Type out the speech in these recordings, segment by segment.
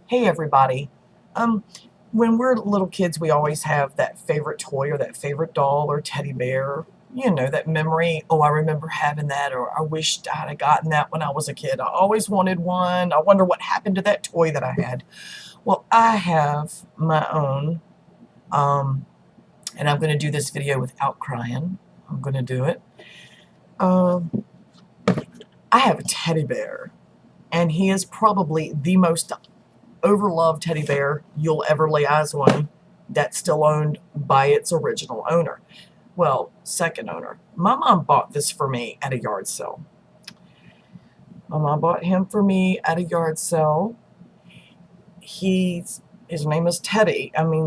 Hey everybody. Um, when we're little kids, we always have that favorite toy or that favorite doll or teddy bear. You know, that memory, oh, I remember having that, or I wished I'd have gotten that when I was a kid. I always wanted one. I wonder what happened to that toy that I had. Well, I have my own, um, and I'm going to do this video without crying. I'm going to do it. Um, I have a teddy bear, and he is probably the most overloved teddy bear you'll ever lay eyes on that's still owned by its original owner. Well, second owner. My mom bought this for me at a yard sale. My mom bought him for me at a yard sale. His name is Teddy. I mean,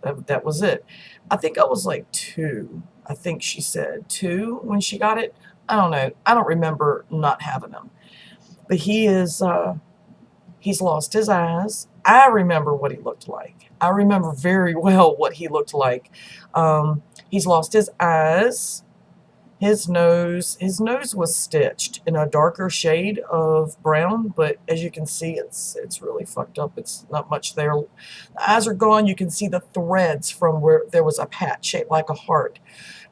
that was it. I think I was like 2. I think she said 2 when she got it. I don't know. I don't remember not having him. But he's lost his eyes. I remember what he looked like. I remember very well what he looked like. He's lost his eyes, his nose. His nose was stitched in a darker shade of brown, but as you can see, it's really fucked up. It's not much there. The eyes are gone. You can see the threads from where there was a patch shaped like a heart,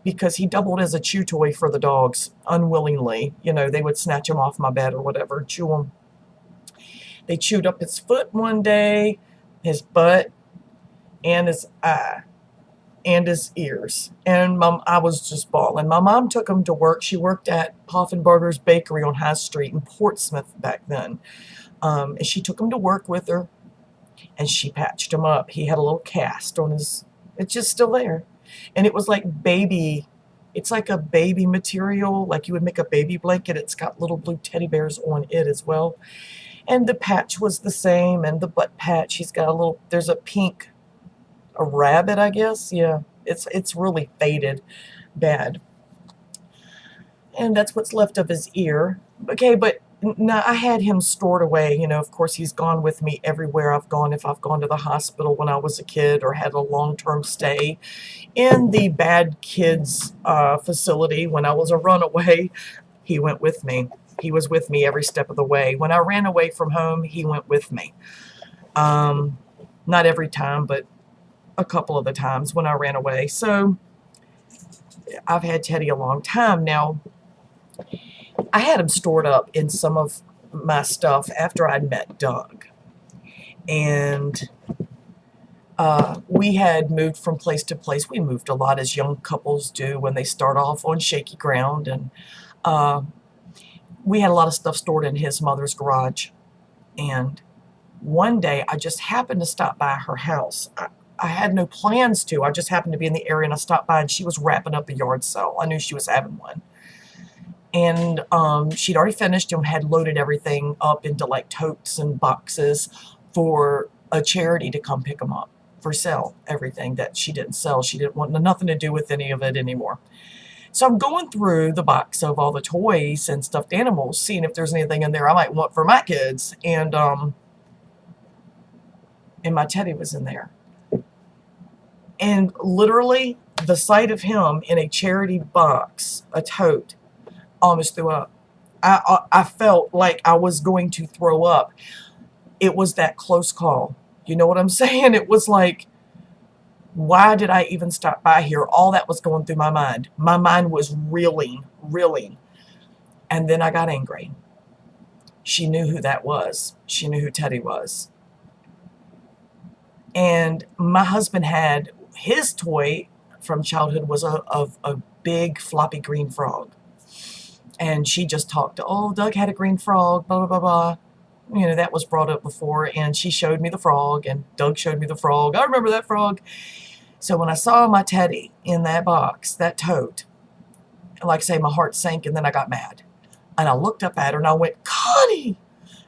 because he doubled as a chew toy for the dogs unwillingly. You know, they would snatch him off my bed or whatever, chew him. They chewed up his foot one day, his butt, and his eye, and his ears. And I was just bawling. My mom took him to work. She worked at Hoffenberger's Bakery on High Street in Portsmouth back then. And she took him to work with her, and she patched him up. He had a little cast on his, it's just still there. And it was like baby, it's like a baby material, like you would make a baby blanket. It's got little blue teddy bears on it as well. And the patch was the same, and the butt patch, he's got a little, there's a pink, a rabbit, I guess. Yeah, it's really faded bad. And that's what's left of his ear. Okay, but now I had him stored away. You know, of course, he's gone with me everywhere I've gone. If I've gone to the hospital when I was a kid or had a long-term stay in the bad kids facility when I was a runaway, he went with me. He was with me every step of the way. When I ran away from home, he went with me. Not every time, but a couple of the times when I ran away. So I've had Teddy a long time. Now, I had him stored up in some of my stuff after I'd met Doug. And we had moved from place to place. We moved a lot, as young couples do when they start off on shaky ground. And we had a lot of stuff stored in his mother's garage. And one day I just happened to stop by her house. I had no plans to. I just happened to be in the area, and I stopped by, and she was wrapping up a yard sale. I knew she was having one. And she'd already finished and had loaded everything up into like totes and boxes for a charity to come pick them up for sale. Everything that she didn't sell, she didn't want nothing to do with any of it anymore. So I'm going through the box of all the toys and stuffed animals, seeing if there's anything in there I might want for my kids. And my Teddy was in there. And literally, the sight of him in a charity box, a tote, almost threw up. I felt like I was going to throw up. It was that close call. You know what I'm saying? It was like, why did I even stop by here? All that was going through my mind. My mind was reeling. And then I got angry. She knew who that was. She knew who Teddy was. And my husband had, his toy from childhood was a big floppy green frog. And she just talked, oh, Doug had a green frog, blah, blah, blah, blah. You know, that was brought up before, and she showed me the frog, and Doug showed me the frog. I remember that frog. So when I saw my Teddy in that box, that tote, like I say, my heart sank, and then I got mad. And I looked up at her, and I went, Connie!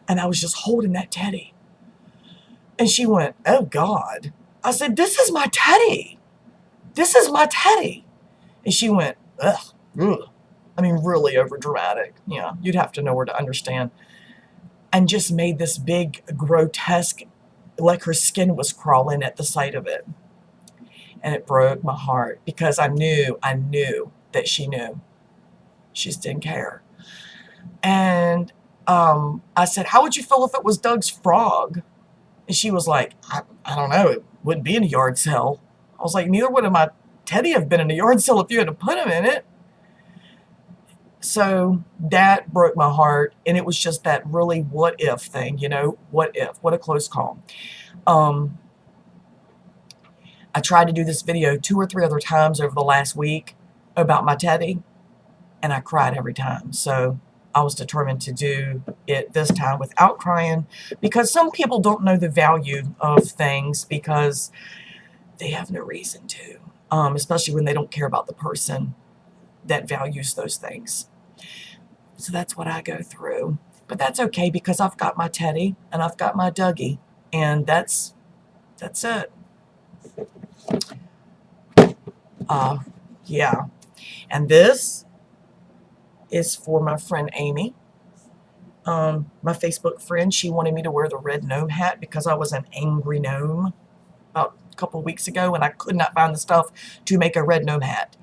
And I was just holding that Teddy. And she went, oh, God. I said, this is my Teddy. This is my Teddy. And she went, ugh, ugh. I mean, really overdramatic. Yeah, you'd have to know her to understand. And just made this big, grotesque, like her skin was crawling at the sight of it. And it broke my heart, because I knew that she knew. She just didn't care. And I said, how would you feel if it was Doug's frog? And she was like, I don't know, it wouldn't be in a yard sale. I was like, neither would my teddy have been in a yard sale if you had to put him in it. So that broke my heart, and it was just that really what if thing, you know, what if, what a close call. I tried to do this video 2 or 3 other times over the last week about my teddy, and I cried every time. So I was determined to do it this time without crying, because some people don't know the value of things because they have no reason to, especially when they don't care about the person that values those things. So that's what I go through. But that's okay, because I've got my teddy and I've got my Dougie, and that's it. Yeah. And this is for my friend Aimee. My Facebook friend, she wanted me to wear the red gnome hat because I was an angry gnome about a couple of weeks ago, and I could not find the stuff to make a red gnome hat.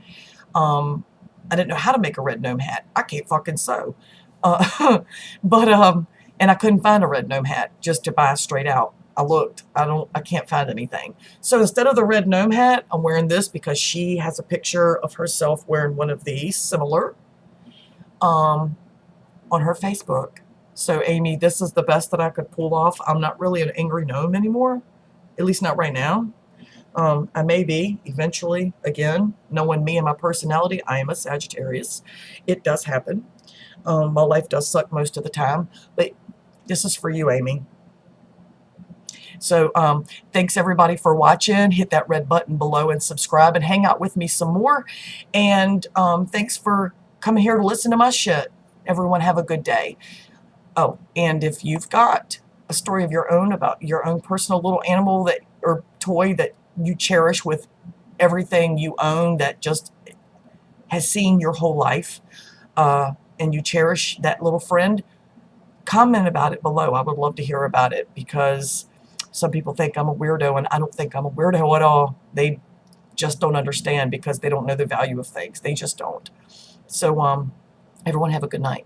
I didn't know how to make a red gnome hat. I can't fucking sew. And I couldn't find a red gnome hat just to buy straight out. I looked. I can't find anything. So instead of the red gnome hat, I'm wearing this because she has a picture of herself wearing one of these similar on her Facebook. So Aimee, this is the best that I could pull off. I'm not really an angry gnome anymore, at least not right now. I may be eventually, again, knowing me and my personality. I am a Sagittarius. It does happen. My life does suck most of the time, but this is for you, Aimee. So thanks everybody for watching. Hit that red button below and subscribe and hang out with me some more. And thanks for coming here to listen to my shit. Everyone have a good day. Oh, and if you've got a story of your own about your own personal little animal that or toy that you cherish with everything you own, that just has seen your whole life, and you cherish that little friend, comment about it below. I would love to hear about it, because some people think I'm a weirdo, and I don't think I'm a weirdo at all. They just don't understand because they don't know the value of things. They just don't. So everyone have a good night.